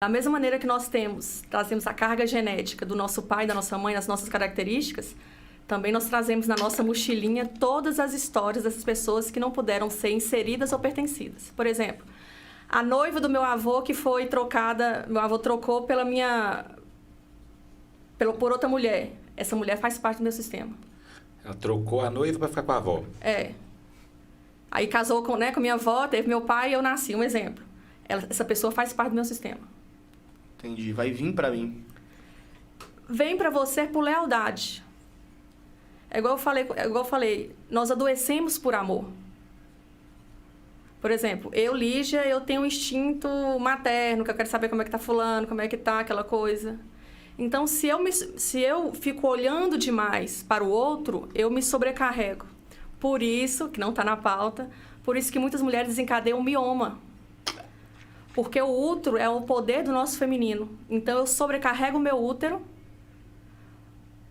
Da mesma maneira que nós trazemos a carga genética do nosso pai, da nossa mãe, as nossas características, também nós trazemos na nossa mochilinha todas as histórias dessas pessoas que não puderam ser inseridas ou pertencidas. Por exemplo, a noiva do meu avô que foi trocada, meu avô trocou por outra mulher. Essa mulher faz parte do meu sistema. Ela trocou a noiva para ficar com a avó. É. Aí casou com minha avó, teve meu pai e eu nasci, um exemplo. Essa pessoa faz parte do meu sistema. Entendi. Vai vir pra mim. Vem pra você por lealdade. É igual eu falei, nós adoecemos por amor. Por exemplo, Lígia, eu tenho um instinto materno, que eu quero saber como é que tá fulano, como é que tá aquela coisa. Então, se eu fico olhando demais para o outro, eu me sobrecarrego. Por isso, que não está na pauta, por isso que muitas mulheres desencadeiam mioma. Porque o útero é o poder do nosso feminino. Então, eu sobrecarrego o meu útero,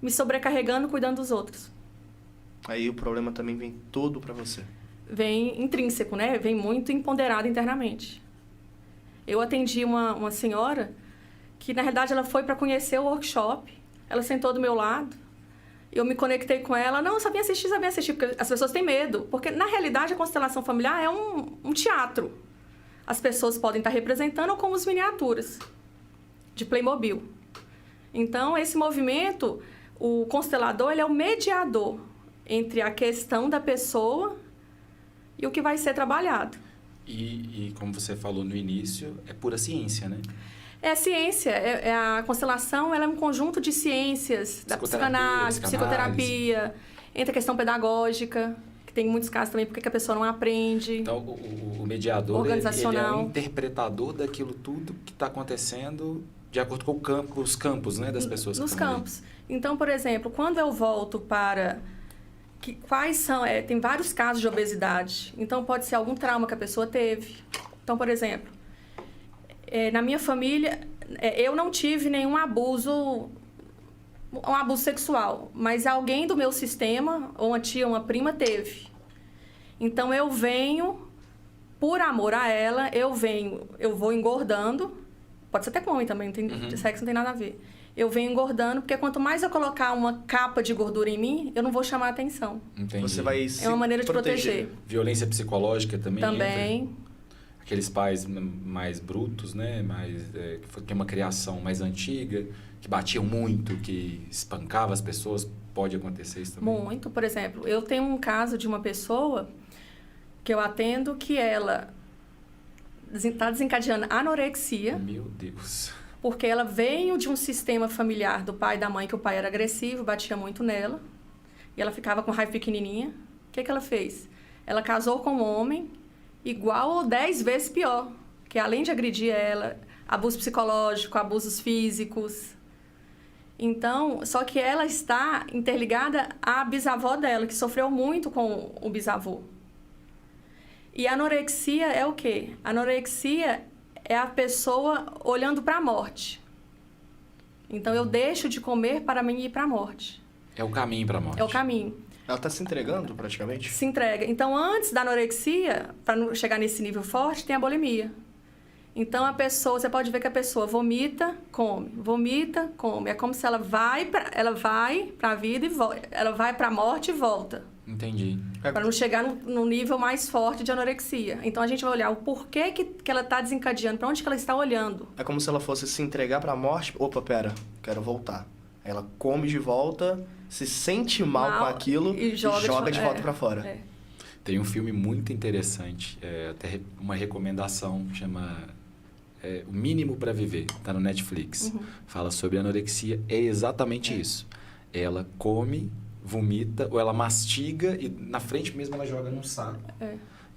me sobrecarregando, cuidando dos outros. Aí o problema também vem todo para você. Vem intrínseco, né? Vem muito empoderado internamente. Eu atendi uma senhora que, na realidade, ela foi para conhecer o workshop. Ela sentou do meu lado. Eu me conectei com ela. Não, eu sabia assistir, porque as pessoas têm medo. Porque, na realidade, a constelação familiar é um teatro. As pessoas podem estar representando como as miniaturas de Playmobil. Então, esse movimento, o constelador, ele é o mediador entre a questão da pessoa e o que vai ser trabalhado. E como você falou no início, é pura ciência, né? É ciência. A constelação ela é um conjunto de ciências, da psicanálise, psicoterapia, entre a questão pedagógica, que tem muitos casos também, porque a pessoa não aprende. Então, o mediador, ele é o interpretador daquilo tudo que está acontecendo de acordo com os campos, né, das pessoas. Nos campos. Então, por exemplo, quando eu volto para... quais são... tem vários casos de obesidade. Então, pode ser algum trauma que a pessoa teve. Então, por exemplo, na minha família, eu não tive nenhum abuso sexual, mas alguém do meu sistema, ou uma tia, uma prima, teve. Então, eu venho, por amor a ela, eu vou engordando, pode ser até com homem também, sexo não tem nada a ver. Eu venho engordando, porque quanto mais eu colocar uma capa de gordura em mim, eu não vou chamar atenção. Entendi. Você vai É uma maneira de proteger. Violência psicológica também. Também. Aqueles pais mais brutos, né? Que tem uma criação mais antiga, que batiam muito, que espancavam as pessoas, pode acontecer isso também? Muito. Por exemplo, eu tenho um caso de uma pessoa que eu atendo que ela está desencadeando anorexia. Meu Deus. Porque ela veio de um sistema familiar do pai e da mãe, que o pai era agressivo, batia muito nela. E ela ficava com raiva pequenininha. O que ela fez? Ela casou com um homem igual ou 10 vezes pior. Que além de agredir ela, abuso psicológico, abusos físicos. Então, só que ela está interligada à bisavó dela, que sofreu muito com o bisavô. E a anorexia é o quê? A anorexia é a pessoa olhando para a morte. Então, eu deixo de comer para mim ir para a morte. É o caminho para a morte. É o caminho. Ela está se entregando, praticamente? Se entrega. Então, antes da anorexia, para não chegar nesse nível forte, tem a bulimia. Então, você pode ver que a pessoa vomita, come. Vomita, come. É como se ela vai para a vida e volta. Ela vai para a morte e volta. Entendi. Para não chegar no nível mais forte de anorexia. Então, a gente vai olhar o porquê que ela está desencadeando, para onde que ela está olhando. É como se ela fosse se entregar para a morte. Opa, pera, quero voltar. Aí ela come de volta, se sente mal com aquilo e joga de volta para fora. É. Tem um filme muito interessante, até uma recomendação, chama O Mínimo para Viver, está no Netflix. Uhum. Fala sobre anorexia, é exatamente isso. Ela come, vomita, ou ela mastiga e na frente mesmo ela joga num saco.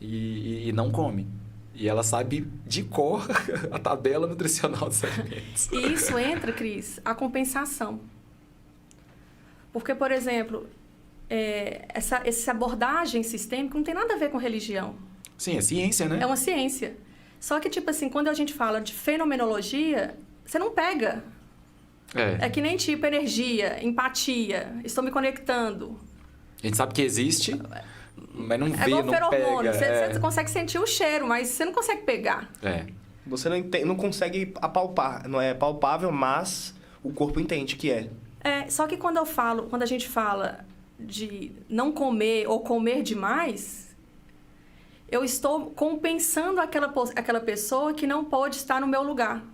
E não come. E ela sabe de cor a tabela nutricional dos alimentos. E isso entra, Cris, a compensação. Porque, por exemplo, essa abordagem sistêmica não tem nada a ver com religião. Sim, é ciência, né? É uma ciência. Só que, tipo assim, quando a gente fala de fenomenologia, você não pega. É que nem tipo energia, empatia, estou me conectando. A gente sabe que existe, mas não vê, igual não feromônio. pega. Você consegue sentir o cheiro, mas você não consegue pegar. Você não consegue apalpar. Não é palpável, mas o corpo entende que é. Só que quando a gente fala de não comer ou comer demais, eu estou compensando aquela pessoa que não pode estar no meu lugar.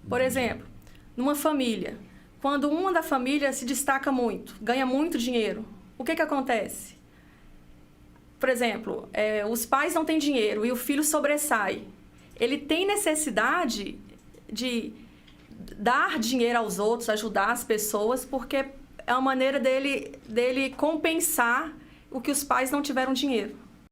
Por exemplo, numa família, quando uma da família se destaca muito, ganha muito dinheiro, o que acontece? Por exemplo, os pais não têm dinheiro e o filho sobressai. Ele tem necessidade de dar dinheiro aos outros, ajudar as pessoas, porque é uma maneira dele compensar o que os pais não tiveram dinheiro.